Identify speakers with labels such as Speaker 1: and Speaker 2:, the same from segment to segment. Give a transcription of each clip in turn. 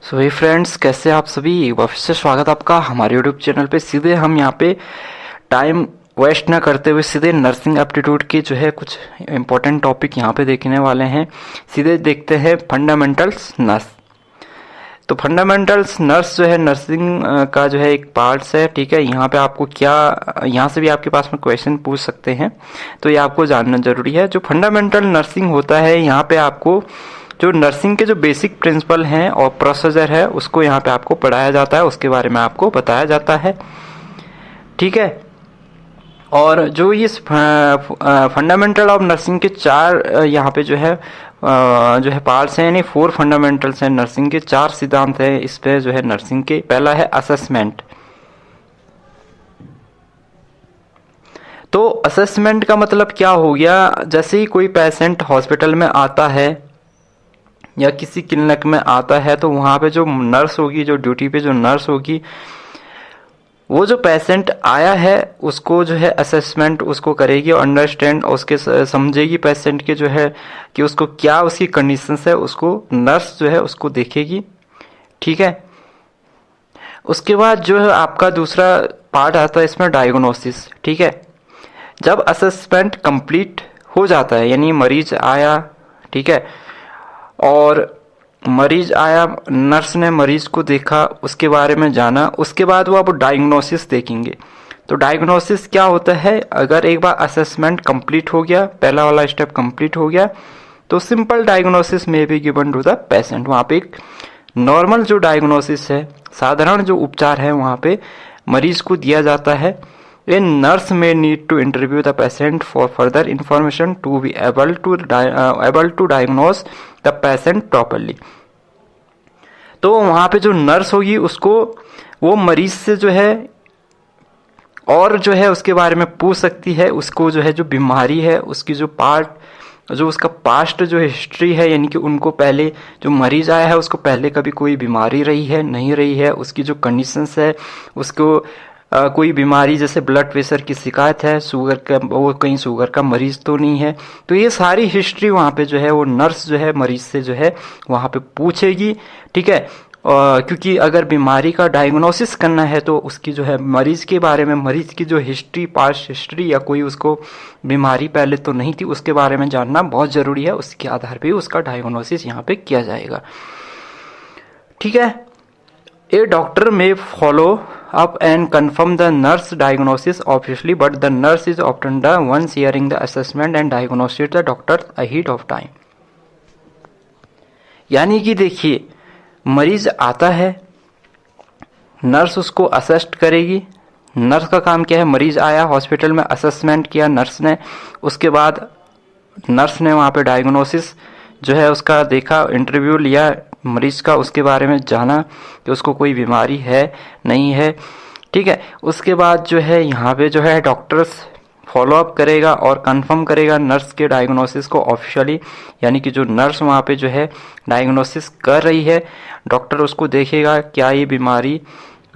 Speaker 1: सो हे friends, कैसे आप सभी। एक बार फिर से स्वागत आपका हमारे यूट्यूब चैनल पे। सीधे हम यहाँ पे टाइम वेस्ट ना करते हुए सीधे नर्सिंग एप्टीट्यूड के जो है कुछ इंपॉर्टेंट टॉपिक यहाँ पे देखने वाले हैं। सीधे देखते हैं फंडामेंटल्स नर्स। तो फंडामेंटल्स नर्स जो है नर्सिंग का जो है एक पार्ट्स है, ठीक है। यहाँ पे आपको क्या, यहाँ से भी आपके पास में क्वेश्चन पूछ सकते हैं, तो ये आपको जानना जरूरी है। जो फंडामेंटल नर्सिंग होता है, यहाँ पे आपको जो नर्सिंग के जो बेसिक प्रिंसिपल हैं और प्रोसीजर है उसको यहाँ पे आपको पढ़ाया जाता है, उसके बारे में आपको बताया जाता है, ठीक है। और जो ये फंडामेंटल ऑफ नर्सिंग के चार यहाँ पे जो है पार्ट्स हैं, यानी 4 फंडामेंटल्स हैं नर्सिंग के, 4 सिद्धांत हैं इस पे जो है नर्सिंग के। पहला है असेसमेंट। तो असेसमेंट का मतलब क्या हो गया, जैसे ही कोई पेशेंट हॉस्पिटल में आता है या किसी क्लिनिक में आता है, तो वहाँ पे जो नर्स होगी, जो ड्यूटी पे जो नर्स होगी, वो जो पेशेंट आया है उसको जो है असेसमेंट उसको करेगी और अंडरस्टैंड उसके समझेगी पेशेंट के जो है कि उसको क्या उसकी कंडीशंस है, उसको नर्स जो है उसको देखेगी, ठीक है। उसके बाद जो है आपका दूसरा पार्ट आता है इसमें डायग्नोसिस, ठीक है। जब असेसमेंट कंप्लीट हो जाता है, यानी मरीज आया, ठीक है, और मरीज आया, नर्स ने मरीज को देखा, उसके बारे में जाना, उसके बाद वो अब डायग्नोसिस देखेंगे। तो डायग्नोसिस क्या होता है, अगर एक बार असेसमेंट कंप्लीट हो गया, पहला वाला स्टेप कंप्लीट हो गया, तो सिंपल डायग्नोसिस में भी गिवन टू द पेशेंट। वहाँ पे एक नॉर्मल जो डायग्नोसिस है, साधारण जो उपचार है वहाँ पे मरीज को दिया जाता है। A nurse may need to interview the patient for further information to be able to diagnose the patient properly. तो वहाँ पे जो नर्स होगी उसको वो मरीज से जो है और जो है उसके बारे में पूछ सकती है, उसको जो है जो बीमारी है उसकी जो उसका पास्ट जो हिस्ट्री है, यानी कि उनको पहले जो मरीज आया है उसको पहले कभी कोई बीमारी रही है नहीं रही है, उसकी जो कंडीशंस है, उसको कोई बीमारी जैसे ब्लड प्रेशर की शिकायत है, शुगर का, वो कहीं शुगर का मरीज तो नहीं है। तो ये सारी हिस्ट्री वहाँ पे जो है वो नर्स जो है मरीज से जो है वहाँ पे पूछेगी, ठीक है। क्योंकि अगर बीमारी का डायग्नोसिस करना है तो उसकी जो है मरीज के बारे में, मरीज की जो हिस्ट्री, पास्ट हिस्ट्री या कोई उसको बीमारी पहले तो नहीं थी उसके बारे में जानना बहुत ज़रूरी है। उसके आधार पर उसका डायग्नोसिस यहाँ पे किया जाएगा, ठीक है। A doctor may follow up and confirm the nurse diagnosis obviously, but the nurse is often the one sharing the assessment and diagnosis the doctor ahead of time. यानी कि देखिए, मरीज आता है, नर्स उसको असेस्ट करेगी। नर्स का काम क्या है, मरीज आया हॉस्पिटल में, असेसमेंट किया नर्स ने, उसके बाद नर्स ने वहाँ पे डायग्नोसिस जो है उसका देखा, इंटरव्यू लिया मरीज का, उसके बारे में जाना कि उसको कोई बीमारी है नहीं है, ठीक है। उसके बाद जो है यहाँ पे जो है डॉक्टर्स फॉलोअप करेगा और कंफर्म करेगा नर्स के डायग्नोसिस को ऑफिशियली, यानी कि जो नर्स वहाँ पे जो है डायग्नोसिस कर रही है, डॉक्टर उसको देखेगा क्या ये बीमारी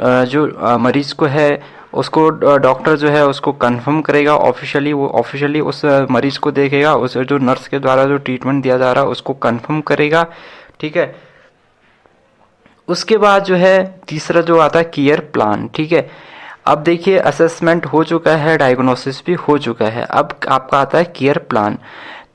Speaker 1: जो मरीज को है, उसको डॉक्टर जो है उसको कंफर्म करेगा ऑफिशियली। वो ऑफिशियली उस मरीज को देखेगा, उस जो नर्स के द्वारा जो ट्रीटमेंट दिया जा रहा है उसको कंफर्म करेगा, ठीक है। उसके बाद जो है तीसरा जो आता है केयर प्लान, ठीक है। अब देखिए असेसमेंट हो चुका है, डायग्नोसिस भी हो चुका है, अब आपका आता है केयर प्लान।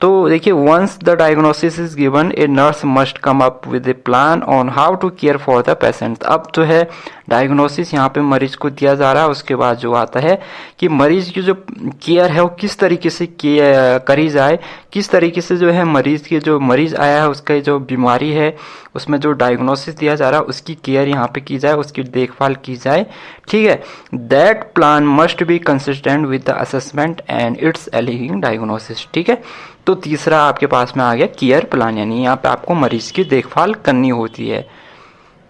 Speaker 1: तो देखिए, once the diagnosis is given, a nurse must come up with a plan on how to care for the patient. अब जो है डायग्नोसिस यहाँ पे मरीज को दिया जा रहा है, उसके बाद जो आता है कि मरीज की जो केयर है वो किस तरीके से करी जाए, किस तरीके से जो है मरीज की, जो मरीज आया है उसका जो बीमारी है उसमें जो डायग्नोसिस दिया जा रहा है उसकी केयर यहाँ पे की जाए, उसकी देखभाल की जाए, ठीक है। That plan must be consistent with the assessment and its ailing diagnosis, ठीक है। तो तीसरा आपके पास में आ गया केयर प्लान, यानी यहाँ पे आपको मरीज की देखभाल करनी होती है।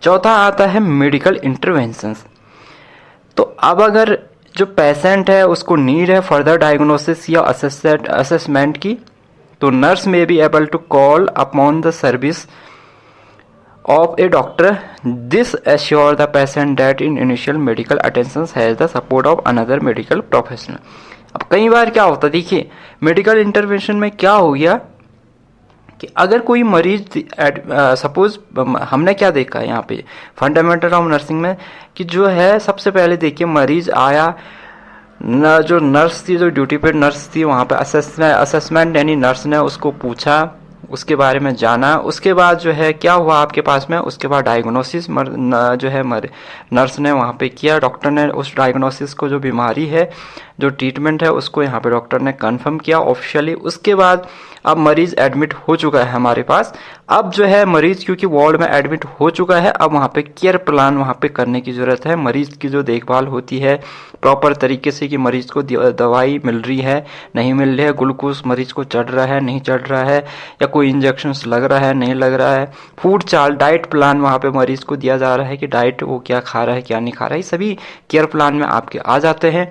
Speaker 1: चौथा आता है मेडिकल इंटरवेंशंस। तो अब अगर जो पेशेंट है उसको नीड है फर्दर डायग्नोसिस या असेसमेंट की, तो nurse may be able to call upon the service of a doctor. This assure the patient that in initial medical attention has the support of another medical professional. अब कई बार क्या होता है, देखिए medical intervention में क्या हो गया कि अगर कोई मरीज सपोज हमने क्या देखा है यहाँ पे फंडामेंटल ऑफ नर्सिंग में कि जो है सबसे पहले देखिए मरीज आया न, जो नर्स थी, जो ड्यूटी पे नर्स थी वहाँ पे असेसमेंट यानी नर्स ने उसको पूछा, उसके बारे में जाना, उसके बाद जो है क्या हुआ आपके पास में, उसके बाद डायग्नोसिस जो है नर्स ने वहाँ पे किया, डॉक्टर ने उस डायग्नोसिस को, जो बीमारी है, जो ट्रीटमेंट है, उसको यहाँ पे डॉक्टर ने कंफर्म किया ऑफिशियली। उसके बाद अब मरीज एडमिट हो चुका है हमारे पास। अब जो है मरीज क्योंकि वार्ड में एडमिट हो चुका है, अब वहाँ पे केयर प्लान वहाँ पे करने की ज़रूरत है। मरीज की जो देखभाल होती है प्रॉपर तरीके से कि मरीज को दवाई मिल रही है नहीं मिल रही है, ग्लूकोज मरीज को चढ़ रहा है नहीं चढ़ रहा है, या कोई इंजेक्शन लग रहा है नहीं लग रहा है, फूड चार्ट डाइट प्लान वहाँ पे मरीज को दिया जा रहा है कि डाइट वो क्या खा रहा है क्या नहीं खा रहा है, सभी केयर प्लान में आपके आ जाते हैं।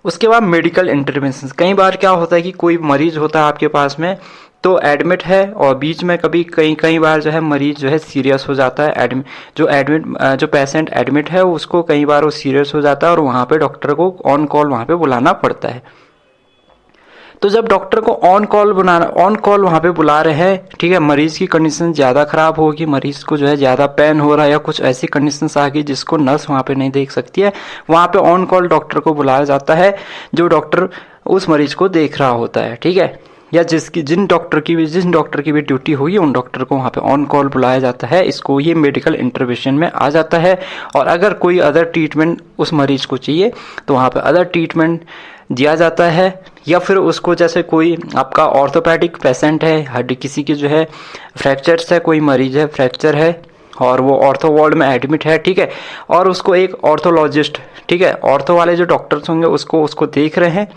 Speaker 1: उसके बाद मेडिकल इंटरवेंशन, कई बार क्या होता है कि कोई मरीज होता है आपके पास में तो एडमिट है और बीच में कई बार जो है मरीज जो है सीरियस हो जाता है, जो पेशेंट एडमिट है उसको कई बार वो सीरियस हो जाता है और वहाँ पे डॉक्टर को ऑन कॉल वहाँ पे बुलाना पड़ता है। तो जब डॉक्टर को ऑन कॉल वहाँ पे बुला रहे हैं, ठीक है, मरीज की कंडीशन ज़्यादा ख़राब होगी, मरीज को जो है ज़्यादा पेन हो रहा है या कुछ ऐसी कंडीशंस आ गई जिसको नर्स वहाँ पे नहीं देख सकती है, वहाँ पे ऑन कॉल डॉक्टर को बुलाया जाता है, जो डॉक्टर उस मरीज को देख रहा होता है, ठीक है, या जिन डॉक्टर की भी ड्यूटी होगी उन डॉक्टर को वहाँ पे ऑन कॉल बुलाया जाता है। इसको ये मेडिकल इंटरवेंशन में आ जाता है। और अगर कोई अदर ट्रीटमेंट उस मरीज को चाहिए तो वहाँ पे अदर ट्रीटमेंट दिया जाता है, या फिर उसको जैसे कोई आपका ऑर्थोपेडिक पेशेंट है, हड्डी किसी की जो है फ्रैक्चर्स है, कोई मरीज है फ्रैक्चर है और वो ऑर्थो वार्ड में एडमिट है, ठीक है, और उसको एक ऑर्थोलॉजिस्ट, ठीक है, ऑर्थो वाले जो डॉक्टर्स होंगे उसको देख रहे हैं।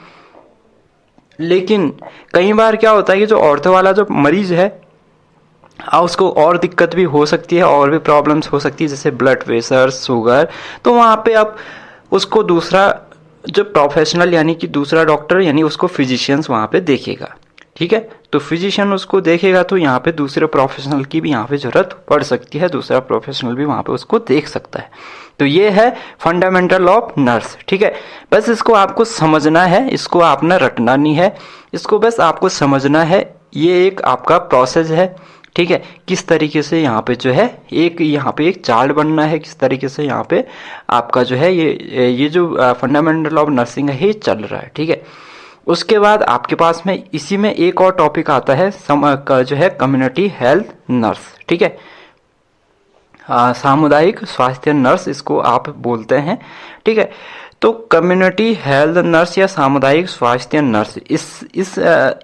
Speaker 1: लेकिन कई बार क्या होता है कि जो ऑर्थो वाला जो मरीज है उसको और दिक्कत भी हो सकती है और भी प्रॉब्लम्स हो सकती है, जैसे ब्लड प्रेशर, शुगर, तो वहाँ पे आप उसको दूसरा जो प्रोफेशनल यानी कि दूसरा डॉक्टर यानी उसको फिजिशियंस वहाँ पे देखेगा, ठीक है, तो फिजिशियन उसको देखेगा तो यहाँ पे दूसरे प्रोफेशनल की भी यहाँ पे ज़रूरत पड़ सकती है, दूसरा प्रोफेशनल भी वहाँ पे उसको देख सकता है। तो ये है फंडामेंटल ऑफ नर्स, ठीक है, बस इसको आपको समझना है, इसको आपने रटना नहीं है, इसको बस आपको समझना है। ये एक आपका प्रोसेस है, ठीक है, किस तरीके से यहाँ पे जो है यहाँ पे एक चार्ट बनना है, किस तरीके से यहाँ पे आपका जो है ये जो फंडामेंटल ऑफ नर्सिंग है ये चल रहा है, ठीक है। उसके बाद आपके पास में इसी में एक और टॉपिक आता है जो है कम्युनिटी हेल्थ नर्स, ठीक है, सामुदायिक स्वास्थ्य नर्स इसको आप बोलते हैं, ठीक है। तो कम्युनिटी हेल्थ नर्स या सामुदायिक स्वास्थ्य नर्स,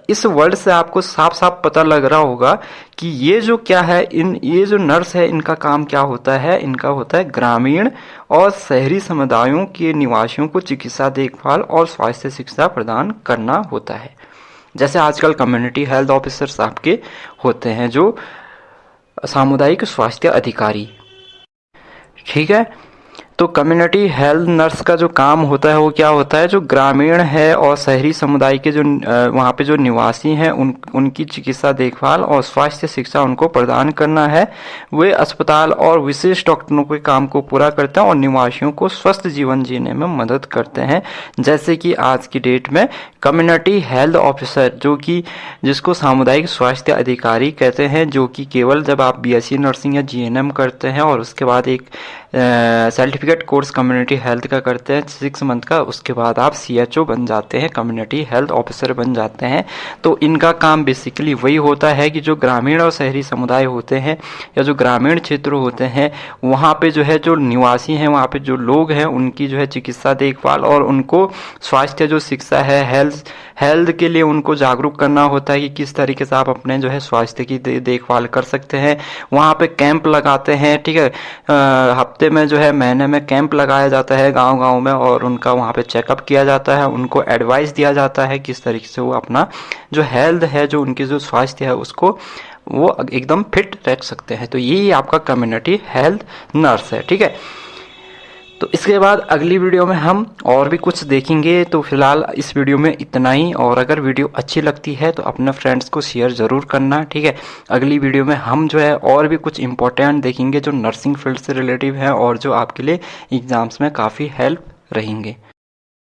Speaker 1: इस वर्ड से आपको साफ साफ पता लग रहा होगा कि ये जो क्या है, ये जो नर्स है इनका काम क्या होता है, इनका होता है ग्रामीण और शहरी समुदायों के निवासियों को चिकित्सा देखभाल और स्वास्थ्य शिक्षा प्रदान करना होता है। जैसे आजकल कम्युनिटी हेल्थ ऑफिसर्स आपके होते हैं, जो सामुदायिक स्वास्थ्य अधिकारी, ठीक है। तो कम्युनिटी हेल्थ नर्स का जो काम होता है वो क्या होता है, जो ग्रामीण है और शहरी समुदाय के जो वहाँ पे जो निवासी हैं उनकी चिकित्सा देखभाल और स्वास्थ्य शिक्षा उनको प्रदान करना है। वे अस्पताल और विशेष डॉक्टरों के काम को पूरा करते हैं और निवासियों को स्वस्थ जीवन जीने में मदद करते हैं। जैसे कि आज की डेट में कम्युनिटी हेल्थ ऑफिसर जिसको सामुदायिक स्वास्थ्य अधिकारी कहते हैं, जो कि केवल जब आप बीएससी नर्सिंग या जीएनएम करते हैं और उसके बाद एक सर्टिफिकेट कोर्स कम्युनिटी हेल्थ का करते हैं 6 मंथ का, उसके बाद आप सीएचओ बन जाते हैं, कम्युनिटी हेल्थ ऑफिसर बन जाते हैं। तो इनका काम बेसिकली वही होता है कि जो ग्रामीण और शहरी समुदाय होते हैं या जो ग्रामीण क्षेत्र होते हैं वहाँ पे जो है जो निवासी हैं, वहाँ पे जो लोग हैं उनकी जो है चिकित्सा देखभाल और उनको स्वास्थ्य जो शिक्षा है हेल्थ के लिए उनको जागरूक करना होता है कि किस तरीके से आप अपने जो है स्वास्थ्य की देखभाल कर सकते हैं। वहाँ पे कैंप लगाते हैं, ठीक है, हफ्ते में जो है महीने में कैंप लगाया जाता है गांव-गांव में और उनका वहाँ पे चेकअप किया जाता है, उनको एडवाइस दिया जाता है किस तरीके से वो अपना जो हेल्थ है, जो उनकी जो स्वास्थ्य है उसको वो एकदम फिट रख सकते हैं। तो यही आपका कम्युनिटी हेल्थ नर्स है, ठीक है। तो इसके बाद अगली वीडियो में हम और भी कुछ देखेंगे। तो फिलहाल इस वीडियो में इतना ही, और अगर वीडियो अच्छी लगती है तो अपने फ्रेंड्स को शेयर ज़रूर करना, ठीक है। अगली वीडियो में हम जो है और भी कुछ इंपॉर्टेंट देखेंगे जो नर्सिंग फील्ड से रिलेटिव है और जो आपके लिए एग्ज़ाम्स में काफ़ी हेल्प रहेंगे।